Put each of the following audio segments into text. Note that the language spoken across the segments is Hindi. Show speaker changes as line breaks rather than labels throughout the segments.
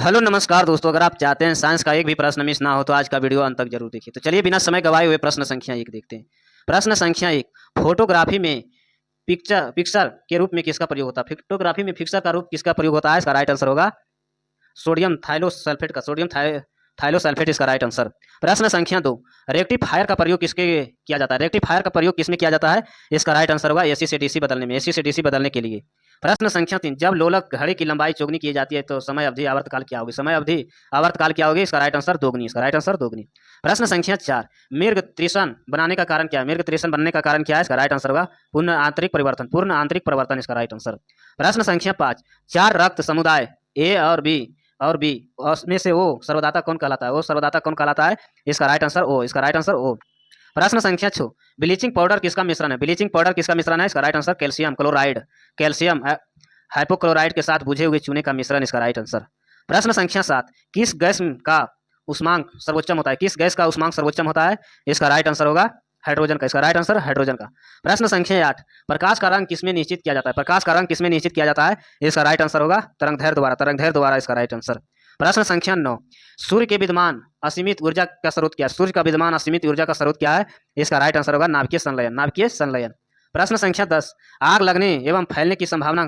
हेलो नमस्कार दोस्तों, अगर आप चाहते हैं साइंस का एक भी प्रश्न मिस ना हो तो आज का वीडियो अंत तक जरूर देखिए। तो चलिए बिना समय गवाए हुए प्रश्न संख्या 1 देखते हैं। प्रश्न संख्या 1, फोटोग्राफी में पिक्चर के रूप में किसका प्रयोग होता है? फोटोग्राफी में पिक्चर का रूप किसका प्रयोग होता है? इसका राइट आंसर होगा सोडियम थाइलोसल्फेट का। थाइलोसल्फेट इसका राइट आंसर। प्रश्न संख्या 2, रेक्टिफायर का प्रयोग किसके किया जाता है? रेक्टिफायर का प्रयोग किसमें किया जाता है? इसका राइट आंसर होगा एसी से डीसी बदलने में, एसी से डीसी बदलने के लिए। प्रश्न संख्या 3, जब लोलक घड़ी की लंबाई चौगुनी की जाती है तो समय अवधि आवर्तकाल क्या होगी? समय अवधि आवर्तकाल क्या होगी? इसका राइट आंसर दोगुनी, इसका राइट आंसर दोगुनी। प्रश्न संख्या 4, मृग त्रिशन बनाने का कारण क्या है? मृग त्रिशन बनने का कारण क्या है? इसका राइट आंसर होगा पूर्ण आंतरिक परिवर्तन, पूर्ण आंतरिक परिवर्तन इसका राइट आंसर। प्रश्न संख्या 5, 4 रक्त समुदाय ए और बी में से ओ सर्वदाता कौन कहलाता है? ओ सर्वदाता कौन कहलाता है? इसका राइट आंसर ओ, इसका राइट आंसर ओ। प्रश्न संख्या 6, ब्लीचिंग पाउडर किसका मिश्रण है? ब्लीचिंग पाउडर किसका मिश्रण है? इसका right answer calcium chloride, calcium hypochlorite के साथ बुझे हुए चूने का मिश्रण इसका राइट आंसर। प्रश्न संख्या 7, किस गैस का उष्मांक सर्वोच्चम होता है? किस गैस का उष्मांक सर्वोच्चम होता है? इसका राइट आंसर होगा हाइड्रोजन का, इसका राइट आंसर हाइड्रोजन का। प्रश्न संख्या 8, प्रकाश का रंग किसमें निश्चित किया जाता है? प्रकाश का रंग किसमें निश्चित किया जाता है? इसका राइट आंसर होगा तरंगदैर्घ्य द्वारा, तरंगदैर्घ्य द्वारा इसका राइट आंसर। प्रश्न संख्या 9, सूर्य के विद्यमान असीमित ऊर्जा का स्रोत क्या है? सूर्य का विद्यमान असीमित ऊर्जा का स्रोत क्या है? इसका राइट आंसर होगा नाभिकीय संलयन, नाभिकीय संलयन। प्रश्न संख्या 10, आग लगने एवं फैलने की संभावना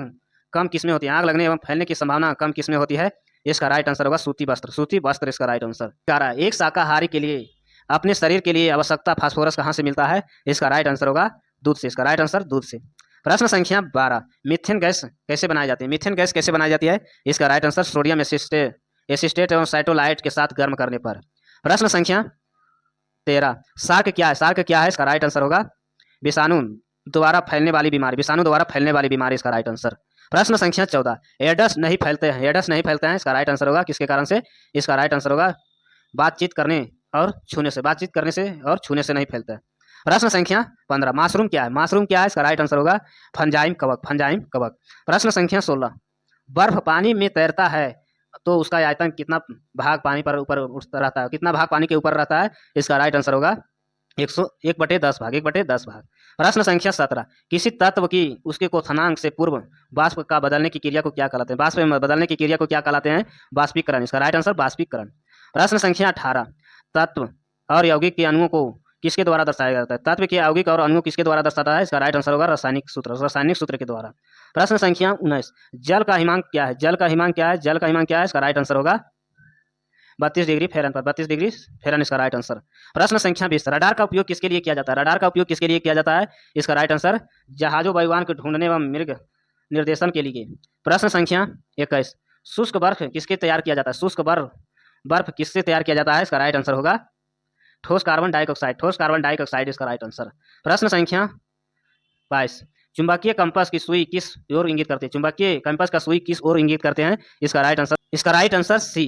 कम किसमें होती है? आग लगने एवं फैलने की संभावना कम किसमें होती है? इसका राइट आंसर होगा सूती वस्त्र, सूती वस्त्र इसका राइट आंसर। एक शाकाहारी के लिए अपने शरीर के लिए आवश्यकता फास्फोरस कहाँ से मिलता है? इसका राइट आंसर होगा दूध से, इसका राइट आंसर दूध से। प्रश्न संख्या 12, मीथेन गैस कैसे बनाई जाती है? मीथेन गैस कैसे बनाई जाती है? इसका राइट आंसर सोडियम एसिटेट एवं साइटोलाइट के साथ गर्म करने पर। प्रश्न संख्या 13, सार्क क्या है? सार्क क्या है? इसका राइट आंसर होगा विषाणु द्वारा फैलने वाली बीमारी, विषाणु द्वारा फैलने वाली बीमारी इसका राइट आंसर। प्रश्न संख्या 14, एडस नहीं फैलते हैं, एडस नहीं फैलते हैं, इसका राइट आंसर होगा किसके कारण से? इसका राइट आंसर होगा बातचीत करने और छूने से, बातचीत करने से और छूने से नहीं फैलता है। प्रश्न संख्या 15, मशरूम क्या है? मशरूम क्या है? इसका राइट आंसर होगा फंजाइम कवक, फंजाइम कवक। प्रश्न संख्या 16, बर्फ पानी में तैरता है तो उसका आयतन कितना भाग पानी पर ऊपर उठता रहता है? कितना भाग पानी के ऊपर रहता है? इसका राइट आंसर होगा 1/10 भाग, 1/10 भाग। प्रश्न संख्या 17, किसी तत्व की उसके क्वथनांक से पूर्व वाष्प का बदलने की क्रिया को क्या कहलाते हैं? वाष्प में बदलने की क्रिया को क्या कहलाते हैं? वाष्पीकरण, इसका राइट आंसर वाष्पीकरण। प्रश्न संख्या 18, तत्व और यौगिक के अणुओं को किसके द्वारा दर्शाया जाता है? तत्व के यौगिक और अणु किसके द्वारा दर्शाता है? इसका राइट आंसर होगा रासायनिक सूत्र, रासायनिक सूत्र के द्वारा। प्रश्न संख्या 19, जल का हिमांक क्या है? जल का हिमांक क्या है? जल का हिमांक क्या है? इसका राइट आंसर होगा 32 डिग्री फेरन पर, 32 डिग्री फेरन इसका राइट आंसर। प्रश्न संख्या 20, रडार का उपयोग किसके लिए किया जाता है? रडार का उपयोग किसके लिए किया जाता है? इसका राइट आंसर जहाजों वायुयान को ढूंढने एवं मृग निर्देशन के लिए। प्रश्न संख्या 21, शुष्क बर्फ किसके तैयार किया जाता है? शुष्क बर्फ किससे तैयार किया जाता है? इसका राइट आंसर होगा ठोस कार्बन डाइऑक्साइड, ठोस कार्बन डाइऑक्साइड इसका राइट आंसर। प्रश्न संख्या 22, चुंबकीय कंपास की सुई किस ओर इंगित करते हैं? चुंबकीय कंपास का सुई किस ओर इंगित करते हैं? इसका राइट आंसर सी,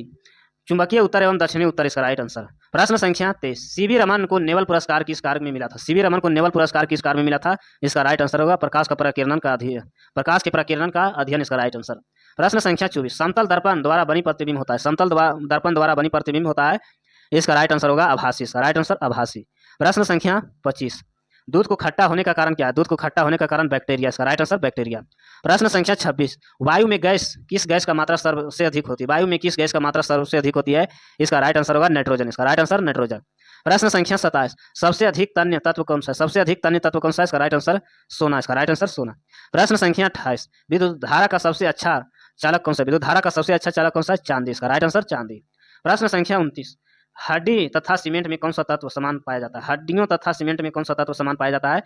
चुंबकीय उत्तर एवं दक्षिणी उत्तर इसका राइट आंसर। प्रश्न संख्या 23, सीवी रमन को नेवल पुरस्कार किस कार्य में मिला था? सीवी रमन को नेवल पुरस्कार किस कार्य में मिला था? इसका राइट आंसर होगा प्रकाश के प्रकीर्णन का अध्ययन इसका राइट आंसर। प्रश्न संख्या 24, समतल दर्पण द्वारा बनी प्रतिबिंब होता है, समतल दर्पण द्वारा बनी प्रतिबिंब होता है, इसका राइट आंसर होगा आभासी, इसका राइट आंसर आभासी। प्रश्न संख्या 25, दूध को खट्टा होने का कारण क्या है? दूध को खट्टा होने का कारण बैक्टीरिया, इसका राइट आंसर बैक्टीरिया। प्रश्न संख्या 26, वायु में किस गैस का मात्रा सबसे अधिक होती है? वायु में किस गैस का मात्रा सबसे अधिक होती है? इसका राइट आंसर होगा नाइट्रोजन, इसका राइट आंसर नाइट्रोजन। प्रश्न संख्या 27, सबसे अधिक तन्य तत्व कौन सा है? सबसे अधिक तन्य तत्व कौन सा है? इसका राइट आंसर सोना, इसका राइट आंसर सोना। प्रश्न संख्या 28, विद्युत धारा का सबसे अच्छा चालक कौन सा? विद्युत धारा का सबसे अच्छा चालक कौन सा है? चांदी, इसका राइट आंसर चांदी। प्रश्न संख्या 29, हड्डी तथा सीमेंट में कौन सा तत्व समान पाया जाता है? हड्डियों तथा सीमेंट में कौन सा तत्व समान पाया जाता है?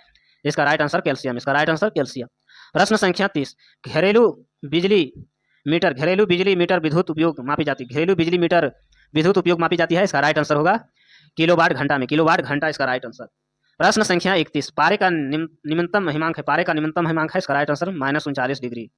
इसका राइट आंसर कैल्शियम, इसका राइट आंसर कैल्शियम। प्रश्न संख्या 30, घरेलू बिजली मीटर विद्युत उपयोग मापी जाती है, घरेलू बिजली मीटर विद्युत उपयोग मापी जाती है, इसका राइट आंसर होगा किलोवाट घंटा में, किलोवाट घंटा इसका राइट आंसर। प्रश्न संख्या 31, पारे का निम्नतम हिमांक है, पारे का निम्नतम हिमांक है, इसका राइट आंसर -39 डिग्री।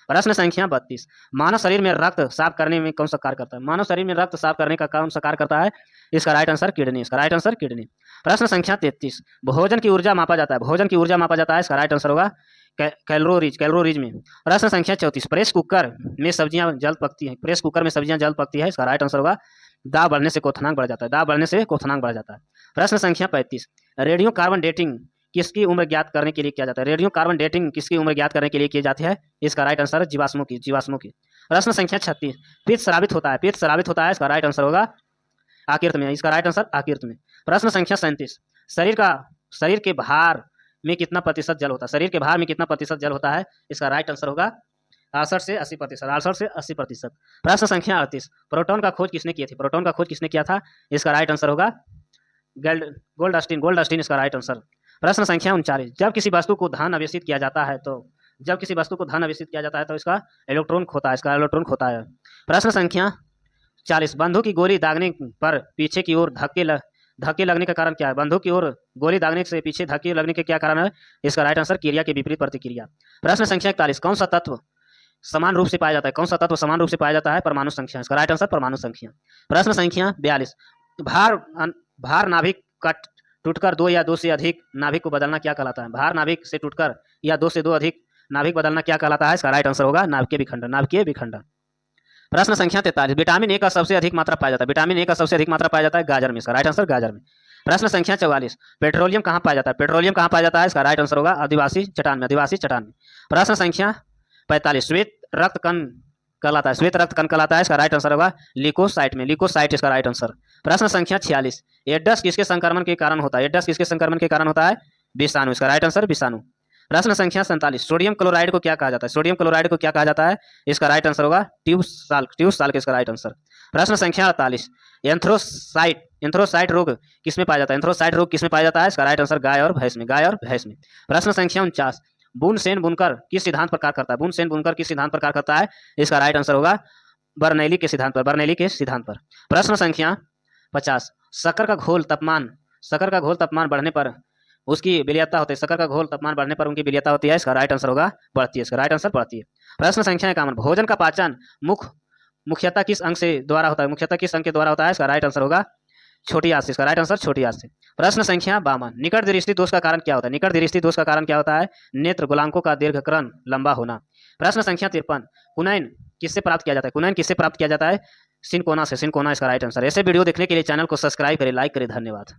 प्रश्न संख्या 32, मानव शरीर में रक्त साफ करने में कौन सा कार्य करता है? मानव शरीर में रक्त साफ करने का कौन सा कार्य करता है? इसका राइट आंसर किडनी, इसका राइट आंसर किडनी। प्रश्न संख्या 33, भोजन की ऊर्जा मापा जाता है, भोजन की ऊर्जा मापा जाता है, इसका राइट आंसर होगा कैलोरीज में। प्रश्न संख्या 34, प्रेस कुकर में सब्जियां जल्द पकती हैं, प्रेस कुकर में सब्जियां जल्द पकती है, इसका राइट आंसर होगा दाब बढ़ने से क्वथनांक बढ़ जाता है, दाब बढ़ने से क्वथनांक बढ़ जाता है। प्रश्न संख्या 35, रेडियो कार्बन डेटिंग किसकी उम्र ज्ञात करने के लिए किया जाता है? रेडियो कार्बन डेटिंग किसकी उम्र ज्ञात करने के लिए की जाती है? इसका राइट आंसर है जीवाश्मों की। प्रश्न संख्या 36, पित्त स्रावित होता है, पित्त स्रावित होता है, इसका राइट आंसर होगा आकृत में, इसका राइट आंसर आकृत में। प्रश्न संख्या 37, शरीर के भार में कितना प्रतिशत जल होता है, शरीर के भार में कितना प्रतिशत जल होता है, इसका राइट आंसर होगा 68 से 80%, 68 से 80%। प्रश्न संख्या 38, प्रोटॉन का खोज किसने किया थी, प्रोटॉन का खोज किसने किया था, इसका राइट आंसर होगा गोल्डस्टीन, इसका राइट आंसर। प्रश्न संख्या 39, जब किसी वस्तु को धन आवेशित किया जाता है तो इसका इलेक्ट्रॉन खोता है, इसका इलेक्ट्रॉन खोता है। प्रश्न संख्या 40, बंदूक की गोली दागने पर पीछे की ओर धक्के लगने का कारण क्या है, बंदूक की ओर गोली दागने से पीछे धक्के लगने के क्या कारण है, इसका राइट आंसर क्रिया के विपरीत प्रतिक्रिया। प्रश्न संख्या 41, कौन सा तत्व समान रूप से पाया जाता है, कौन सा तत्व समान रूप से पाया जाता है, परमाणु संख्या, इसका राइट आंसर परमाणु संख्या। प्रश्न संख्या 42, भार नाभिक का टूटकर 2 या 2 से अधिक नाभिक को बदलना क्या कहलाता है, भार नाभिक से टूटकर या 2 से 2 अधिक नाभिक बदलना क्या कहलाता है, इसका राइट आंसर होगा नाभिकीय विखंडन, नाभिकीय विखंडन। प्रश्न संख्या 43, विटामिन ए का सबसे अधिक मात्रा पाया जाता है, विटामिन ए का सबसे अधिक मात्रा पाया जाता है गाजर में, इसका राइट आंसर गाजर में। प्रश्न संख्या 44, पेट्रोलियम कहाँ पाया जाता है, पेट्रोलियम कहाँ पाया जाता है, इसका राइट आंसर होगा आदिवासी चट्टान में, आदिवासी चट्टान में। प्रश्न संख्या 45, श्वेत रक्त कण कहलाता है, श्वेत रक्त कण कहलाता है, इसका राइट आंसर होगा ल्यूकोसाइट में, ल्यूकोसाइट इसका राइट आंसर। प्रश्न संख्या 46, एडस किसके संक्रमण के कारण होता है, एडस किसके संक्रमण के कारण होता है, विषाणु, इसका राइट आंसर विषाणु। प्रश्न संख्या 47, सोडियम क्लोराइड को क्या कहा जाता है, सोडियम क्लोराइड को क्या कहा जाता है, इसका राइट आंसर होगा ट्यूब साल्ट, इसका राइट आंसर। प्रश्न संख्या 48, एंथ्रोसाइट रोग किसमें पाया जाता है, एंथ्रोसाइट रोग किसमें पाया जाता है, इसका राइट आंसर गाय और भैंस में, गाय और भैंस में। प्रश्न संख्या 49, बुनसेन बुनकर किस सिद्धांत पर कार्य करता है, बुनसेन बुनकर किस सिद्धांत पर कार्य करता है, इसका राइट आंसर होगा बर्नौली के सिद्धांत पर, बर्नौली के सिद्धांत पर। प्रश्न संख्या 50, शक्कर का घोल तापमान बढ़ने पर उसकी विलयता होती है, शक्कर का घोल तापमान बढ़ने पर उनकी विलयता होती है, इसका राइट आंसर होगा बढ़ती है, इसका राइट आंसर बढ़ती है। प्रश्न संख्या 51, भोजन का पाचन मुख्यतः किस अंग से द्वारा होता है, मुख्यतः किस अंग के द्वारा होता है, इसका राइट आंसर होगा छोटी आंत से, इसका राइट आंसर छोटी आंत से। प्रश्न संख्या 52, निकट दृष्टि दोष का कारण क्या होता है, निकट दृष्टि दोष का कारण क्या होता है, नेत्र गोलांकों का दीर्घकरण लंबा होना। प्रश्न संख्या 53, कुनैन किससे प्राप्त किया जाता है, कुनैन किससे प्राप्त किया जाता है, सिनकोना से, सिनकोना इसका राइट आंसर। ऐसे वीडियो देखने के लिए चैनल को सब्सक्राइब करें, लाइक करें, धन्यवाद।